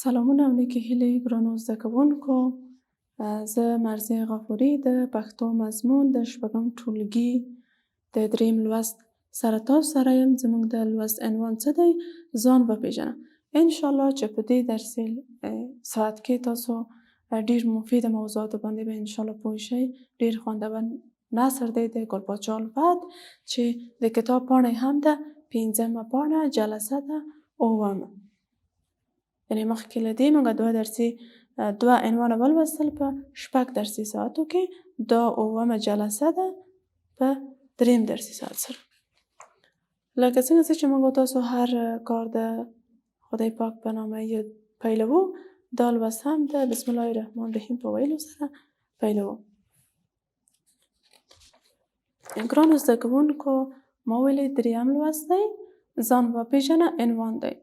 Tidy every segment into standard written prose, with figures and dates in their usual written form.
سلامونه او نیکې هیلې ګرانو زده کوونکو. زه مرضیه غفوري د پښتو مضمون د شپږم ټولګي د دریم لوست سره تاسو سره یم. زموږ د لوست عنوان څه دی؟ ځان وپېژنه. انشاءالله چې په دې درسي ساعت کې تاسو ډېر مفیده موضوعاتو باندې به انشاءالله پوه شئ. ډېر خوندور نثر دی د ګل پاچا الفت چې د کتاب پاڼه هم ده 5مه پاڼه، جلسه ده 7مه. یعنې مخکې له دې موږ دوه عنوانه ولوستل په 6 درسي ساعتو کې. دا 7مه جلسه ده په 3 درسي ساعت سره. لکه څنګه چې موږ تاسو هر کار د خدای پاک په نامه یې پیلوو، دا لوست هم د بسم الله الرحمن الرحیم په ویلو سره پیلوو. ګرانو زده کوونکو، ما ویلې دریم لوست دی، ځان وپېژنه عنوان دی.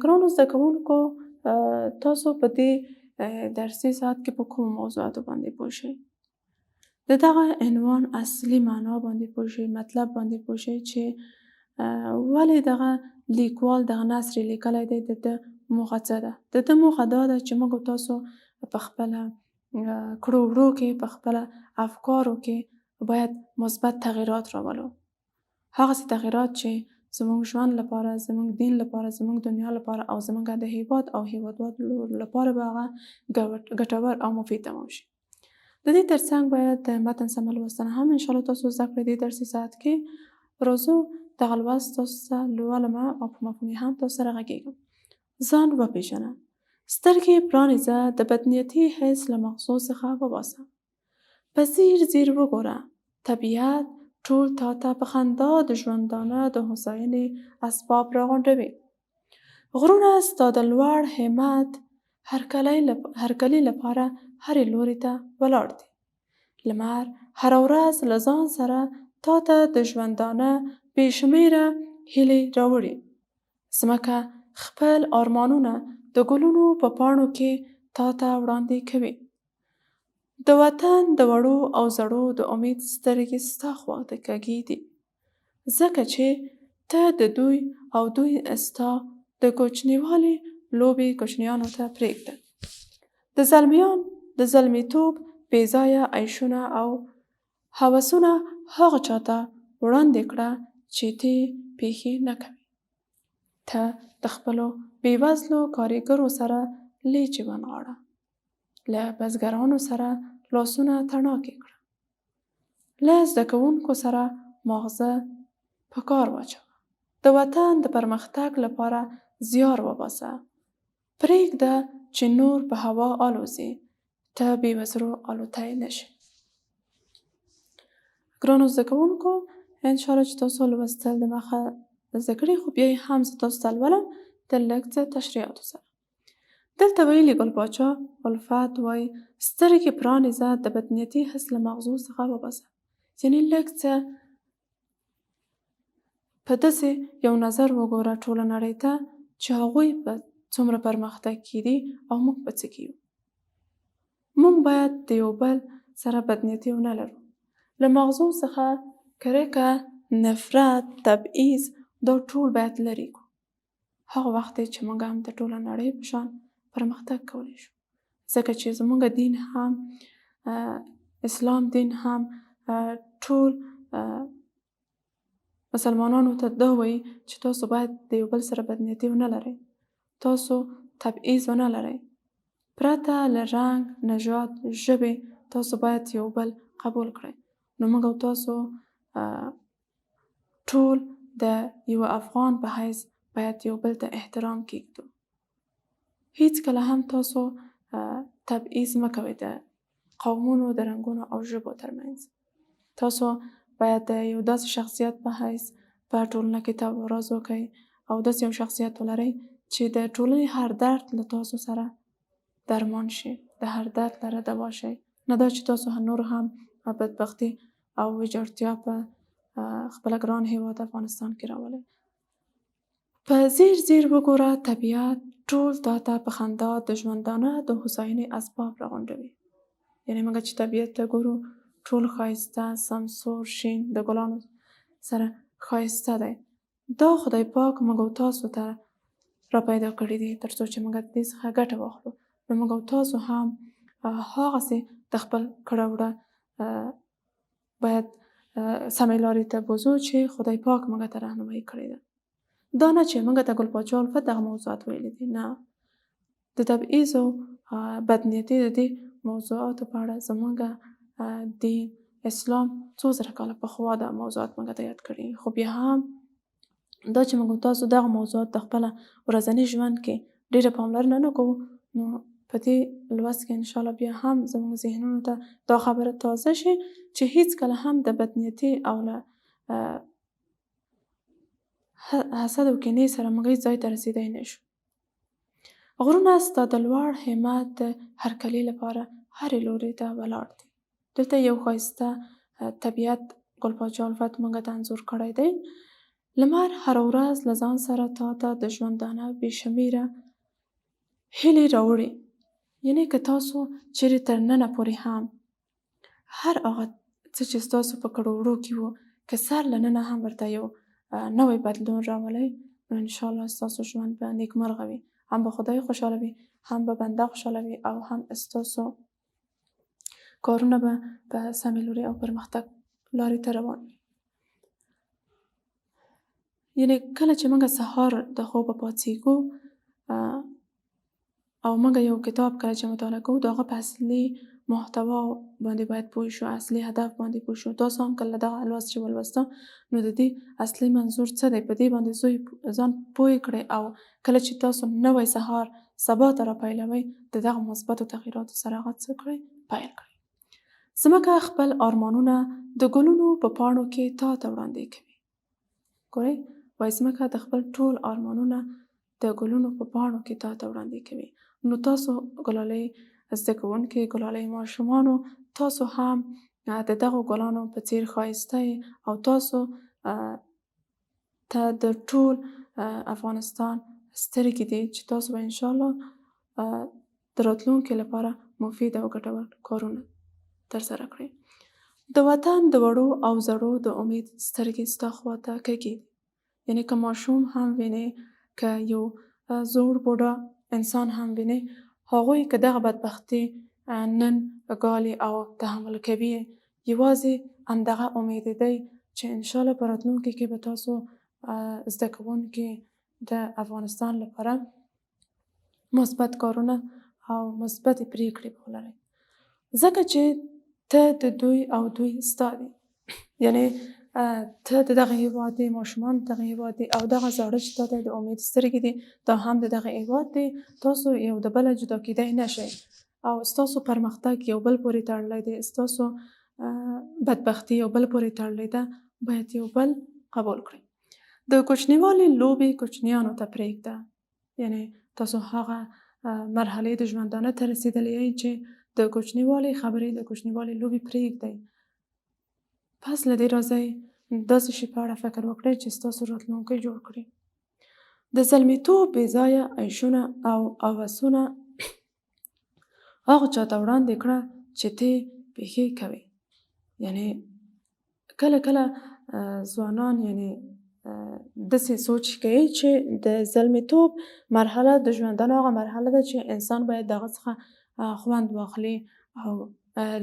ګرانو زده کوونکو، تاسو په دې درسي ساعت کې په کومو موضوعاتو باندې پوه شئ؟ د دغه عنوان اصلي معنا باندې پوه شئ، مطلب باندې پوه شئ چې ولې دغه لیکوال دغه نثر لیکلی دی، د ده موخه څه ده. د ده موخه دا ده چې موږ تاسو په خپله کړو وړو کې، په خپله افکارو کې باید مثبت تغییرات راولو. هغسې تغییرات چې زموږ ژوند لپاره، زموږ دین لپاره، زموږ دنیا لپاره او زموږ د هیواد او هیوادوالو لپاره به هغه ګټور او مفید تمام شي. د دې ترڅنګ باید د متن سمه لوستنه هم انشاءالله تاسو زده کړئ. دې درسي ساعت کې راځو دغه لوست تاسو ته لولمه او په مفهوم هم تاسو سره غږېږم. ځان وپېژنه. سترګې پرانیزه، د بدنیتي حس له مغزو څخه وباسه. په ځیر ځیر وګوره. طبیعت ټول تا ته په خندا د ژوندانه د هوساینې اسباب راغونډوي. غرونه ستا د لوړ همت هرکلي لپاره هرې لوري ته ولاړ دي. لمر هره ورځ له ځان سره تا ته د ژوندانه بې شمېره هیلې راوړي. ځمکه خپل ارمانونه د ګلونو په پاڼو کې تا ته وړاندې کوي. د وطن د وړو او زړو د امید سترګې ستا خوا ته کږې دي، ځکه چې ته د دوی او دوی ستا د کوچنیوالي لوبې کوچنیانو ته پرېږده. د زلمیتوب بې ځایه عیشونه او هوسونه هغه چاته وړاندې کړه چې ته پېښې نه کوي. ته د خپلو بېوزلو کارګرو سره لیچې ونغاړه. له بزګرانو سره لاسونه تڼاکې کړه. له زده کوونکو سره ماغزه په کار واچوه. د وطن د پرمختګ لپاره زیار وباسه. پرېږده چې نور په هوا الوزي، ته بې وزرو الوتی نشي. ګرانو زده کوونکو، انشاءالله چې تاسو لوستل د مخه زده کړي، خو بیا یې هم زه تاسو ته لولم د لږ څه تشریحاتو سره. دلته ویلي ګل پاچا الفت وایي سترګې پرانیزه، د بدنیتي حس له مغزو څخه وباسه. یعنې لږ څه په داسې یو نظر وګوره ټوله نړۍ ته چې هغوی په څومره پرمختګ کې دي او موږ په څه کې یو. موږ باید د یو بل سره بدنیتي ونه لرو. له مغزو څخه کرکه، نفرت، تبعیض دا ټول باید لرې کړو. هغه وخت دی چې موږ هم د ټوله نړۍ په شان پرمختګ کولی شو. ځکه چې زموږ دین هم اسلام دین هم ټول مسلمانانو ته دا وایي چې تاسو باید د یو بل سره بدنیتي ونه لرئ. تاسو تبعیض ونه لرئ. پرته له رنګ، نژاد، ژبې تاسو باید یو بل قبول کړئ. نو موږ او تاسو ټول د یو افغان په حیث باید یو بل ته احترام کېږدو. هیڅ کله هم تاسو تبعیض مه کوئ د قومونو، د رنګونو او ژبو ترمنځ. تاسو باید د یو داسې شخصیت په حیث په ټولنه کې تبارز وکئ او داسې یو شخصیت ولرئ چې د ټولنې هر درد له تاسو سره درمان شي، د هر درد لره دوا شي. نه دا چې تاسو نور هم بدبختي او ویجاړتیا په خپل ګران هیواد افغانستان کې راولئ. په ځیر ځیر وګوره. طبیعت ټول تا ته په خندا د ژوندانه د هوساینې اسباب راغونډوي. یعنې موږ چې طبیعت ته ګورو ټول ښایسته، سمسور، شین، د ګلانو سره ښایسته دی. دا خدای پاک موږ او تاسو ته را پیدا کړي دي تر څو چې موږ د دې څخه ګټه واخلو. نو موږ او تاسو هم هغسې د خپل کړه وړه باید سمې لارې ته بوځو چې خدای پاک موږ ته رهنمایي کړې ده. دا نه چې موږ ته ګل پاچا الفت دغه موضوعات ویلي دي، نه، د تبعیض او بدنیتۍ د دې موضوعاتو په اړه زموږ دین اسلام 2000 کاله پخوا دا موضوعات موږ ته یاد کړي. خو بیا هم دا چې موږ تاسو دغه موضوعات د خپل ورځني ژوند کې ډیره پاملرنه نه کوو، نو په دې لوست کې ان شاء الله بیا هم زموږ ذهنونو ته دا خبره تازه شي چې هیڅ کله هم د بدنیتۍ او له حسد او کینې سره موږ هیڅ ځای ته رسیدای نشو. غرونه ستا د لوړ همت د هرکلي لپاره هرې لوري ته ولاړ دي. دلته یو ښایسته طبیعت ګل پاچا الفت موږ ته انځور کړی دی. لمر هره ورځ له ځان سره تا ته د ژوندانه بې شمېره هیلې راوړي. یعنې که تاسو چیرې تر ننه پورې هم هر هغه څه چې ستاسو په کړو وړو کې وو که سر له ننه هم ورته یو نوی بدلون راولئ، نو انشاءالله ستاسو ژوند به نیکمرغه وي، هم به خدای خوشحاله وي، هم به بنده خوشحاله وي، او هم ستاسو کارونه به په سمې لوري او پرمختګ لارې ته روان وي. یعنې کله چې موږ سهار د خوبه پاڅېږو او موږ یو کتاب کله چې مطالعه کوو د هغه په اصلي محتوا باندې باید پوه شو، اصلي هدف باندې پوه شو. تاسو هم کله دغه لوست چې ولوسته نو د دې اصلي منظور څه دی په دې باندې ځان پوه کړئ، او کله چې تاسو نوی سهار سبا ته را پیلوئ د دغه مثبتو تغییراتو سره هغه څه کړئ، پیل کړئ. ځمکه خپل ارمانونه د ګلونو په پاڼو کې تا ته وړاندې کوي. ګورئ، وایي ځمکه د خپل ټول ارمانونه د ګلونو په پاڼو کې تا ته وړاندې کوي. نو تاسو ګلالۍ زده کوونکي، ګلالۍ ماشومانو، تاسو هم د دغو ګلانو په څیر ښایسته او تاسو ته د ټول افغانستان سترګې دي چې تاسو به انشاءالله د راتلونکي لپاره مفید او ګټور کارونه ترسره کړئ. د وطن د وړو او زړو د امید سترګې ستا خواته کږې دي. یعنې که ماشوم هم وینې، که یو زوړ بوډا انسان هم وینې، هغوی که دغه بدبختي نن ګالي او تحمل کوي، یوازې همدغه امید دی چې انشاءالله په راتلونکي کې به تاسو زده کوونکي د افغانستان لپاره مثبت کارونه او مثبتې پریکړې ولرئ، ځکه چې ته د دوی او دوی ستا دي. یعنې ته د دغه هیواد دی، ماشومان دغه هیواد دی، او دغه زاړه چې تا ته د امید سترګې دي دا هم د دغه هیواد دی. تاسو یو د بله جدا کیدی نشئ، او ستاسو پرمختګ یو بل پورې تړلی دی، ستاسو بدبختي یو بل پورې تړلی ده، باید یو بل قبول کړئ. د کوچنیوالي لوبې کوچنیانو ته پرېږده. یعنې تاسو هغه مرحلې د ژوندانه ته رسیدلی یئ چې د کوچنیوالي خبرې، د کوچنیوالي لوبې پرېږدئ. پس له دې راځئ داسې شي په اړه فکر وکړئ چې ستاسو راتلونکی جوړ کړي. د زلمیتوب بې ځایه عیشونه او هوسونه هغو چاته وړاندې کړه چې ته پېښې کوې. یعنې کله کله ځوانان یعنې داسې سوچ کوي چې د زلمیتوب مرحله د ژوندانه هغه مرحله ده چې انسان باید دغه څخه خوند واخلي او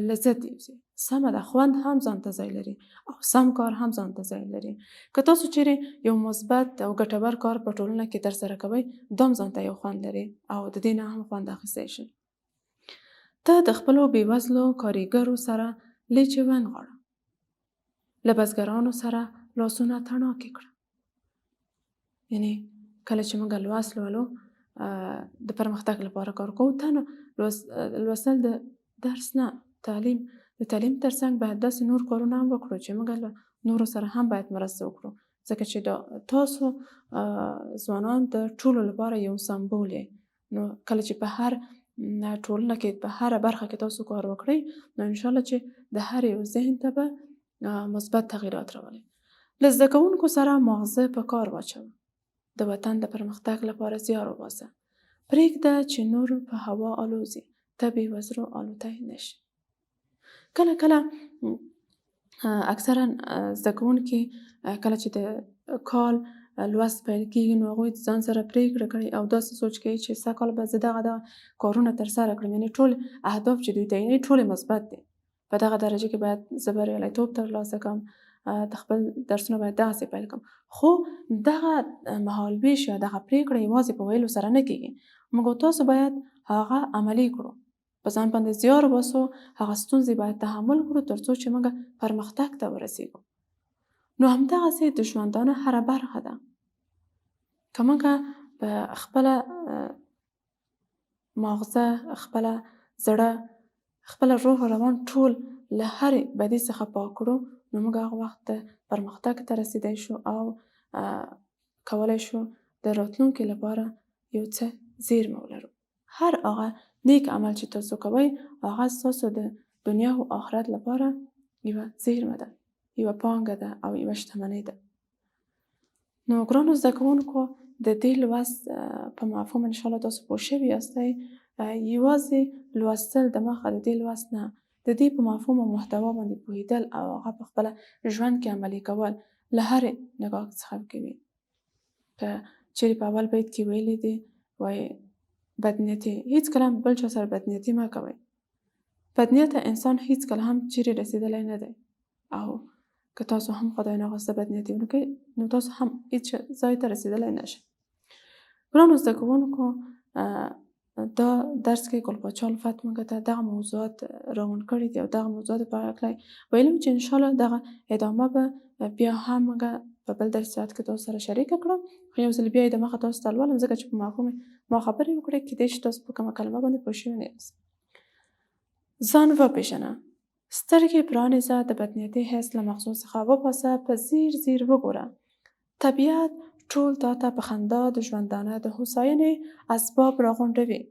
لذت یوسي. سمه ده، خوند هم ځان ته ځای لري او سم کار هم ځان ته ځای لري. که تاسو چیرې یو مثبت او ګټور کار په ټولنه کې ترسره کوئ، دا هم ځان ته یو خوند لري او د دې نه هم خوند اخیستی شئ. ته د خپلو بېوزلو کارګرو سره لیچې ونغاړه، له بزګرانو سره لاسونه تڼاکې کړه. یعنې کله چې موږ لوست لولو د پرمختګ لپاره کار کوو، لوستل د درس نه، د تعلیم ترڅنګ باید داسې نور کارونه هم وکړو چې موږ له نورو سره هم باید مرسته وکړو، ځکه چې تاسو ځوانان د ټولو لپاره یو سمبول یې. نو کله چې په هر ټولنه کې په هره برخه کې تاسو کار وکړئ، نو انشاءالله چې د هر یو ذهن ته به مثبت تغییرات راولي. له زده کوونکو سره ماغزه په کار واچوه. د وطن د پرمختګ لپاره زیار وباسه. پرېږده چې نور په هوا الوزي، ته بې وزرو الوتی نشي. کله کله اکثرا زده کوونکي کله چې د کال لوست پیل کېږي نو هغوی ځان سره پرېکړه کړې او داسې سوچ کوي چې سږ کال به زه دغه کارونه ترسره کړم، یعنې ټول اهداف چې دوی تعینوي ټولې مثبت دي. په دغه درجه کې باید زه بریالیتوب ترلاسه کړم، د خپل درسونه باید دغسې پیل کړم. خو دغه مهالویش یا دغه پرېکړه یوازې په ویلو سره نه کېږي. موږ او تاسو باید هغه عملي کړو، په ځان باندې زیار وباسو، هغه ستونزې باید تحمل کړو تر څو چې موږ پرمختګ ته ورسېږو. نو همدغسې د ژوندانه هره برخه ده. که موږ په خپله ماغزه، خپله زړه، خپله روح او روان ټول له هرې بدۍ څخه پاک کړو، نو موږ هغه وخت پرمختګ ته رسېدی شو او کولی شو د راتلونکي لپاره یو څه زیرمه ولرو. هر هغه نیک عمل چې تاسو کوئ هغه ستاسو د دنیا او آخرت لپاره یوه زیرمه ده، یوه پانګه ده او یوه شتمنۍ ده. نو ګرانو زده کوونکو، د دې لوست په مفهوم انشاءالله تاسو پوه شوي یاستئ. یوازې لوستل د مخه د دې لوست نه، د دې په مفهوم او محتوا باندې پوهېدل او هغه په خپله ژوند کې عملي کول له هرې نګاه څخه کوي. که چیرې په اول بیت کې ویلي دي وایي بدنیتي، هیڅکله هم بل چا سره بدنیتي مه کوئ. بدنیته انسان هیڅکله هم چیرې رسېدلی نه دی، او که تاسو هم خدای ناخواسته بدنیتي ونکړئ نو تاسو هم هیڅ ځای ته رسېدلی نشئ. ګرانو زده کوونکو، دا درس کې ګل پاچا الفت موږ ته دغه موضوعات راغونډ کړي دي او دغه موضوعات په هکله ویلي چې انشاءالله دغه ادامه به بیا هم موږ په بل درسیات کې تاسو سره شریکه کړم. خو یو ځل بیا یې د مخه تاسو ته لولم ځکه چې په مفهوم ما خبرې وکړې، کیدای شي تاسو په کومه کلمه باندې پوه شوي نه یاست. ځان وپېژنه، سترګې پرانیزه، د بدنیتي حس له مغزو څخه وباسه، په ځیر ځیر وګوره. طبیعت ټول تا ته په خندا د ژوندانه د هوساینې اسباب راغونډوي.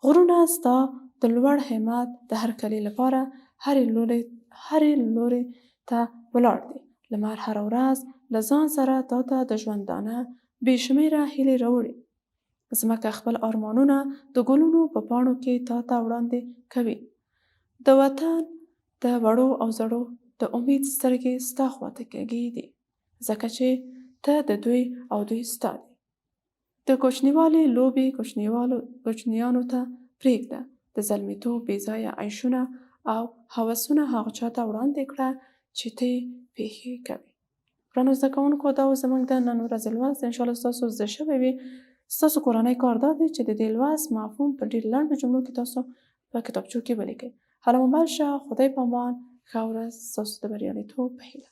غرونه ستا د لوړ همت د هرکلي لپاره هرې لوري ته ولاړ دي. لمر هره ورځ له ځان سره تا ته د ژوندانه بې شمېره هیلې راوړي. ځمکه خپل ارمانونه د ګلونو په پاڼو کې تا ته وړاندې کوي. د وطن د وړو او زړو د امید سترګې ستا خواته کږې دي، ځکه چې ته د دوی او دوی ستا دي. د کوچنیوالي لوبې کوچنیانو ته پرېږده. د زلمیتوب بې ځایه عیشونه او هوسونه هغه چا ته وړاندې کړه چې ته یې پېښې کوي. ګرانو زده کوونکو، دا اوس زموږ د نن ورځې لوست انشاءالله ستاسو زده شوی وي. ستاسو کورنی کار دا دی چې د دې لوست مفهوم په ډېر لنډو جملو کې تاسو په کتابچو کې ولیکئ. هله مو مل شه. خدای په امان. ښه ورځ ستاسو د بریالیتوب په هیله.